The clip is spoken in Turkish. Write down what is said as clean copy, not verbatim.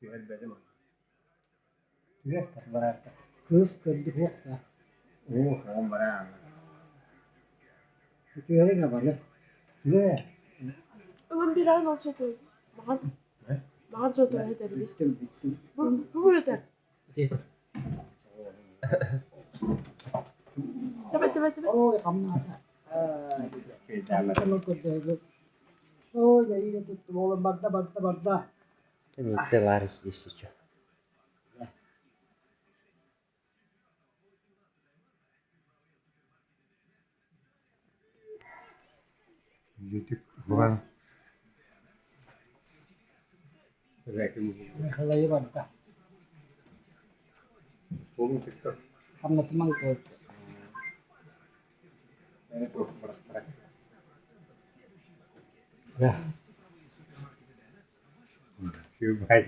تهبل ما Direktor berarti. Terus kedua ya. هم برا Itu hari nggak banget. Iya. 은비랑 어쩌고 망한저도 해드리기 Bitti. 누구였대? Tepat. Oh, ya kamu ada. في Kamu تعمل kan kerja. Oh, jadi itu bola barda. Mitte varis istiyor. يوتيوب هو لكن Halay barda. هو من تيك توك Kamu teman ko. أنا توك برا Ya. شو باي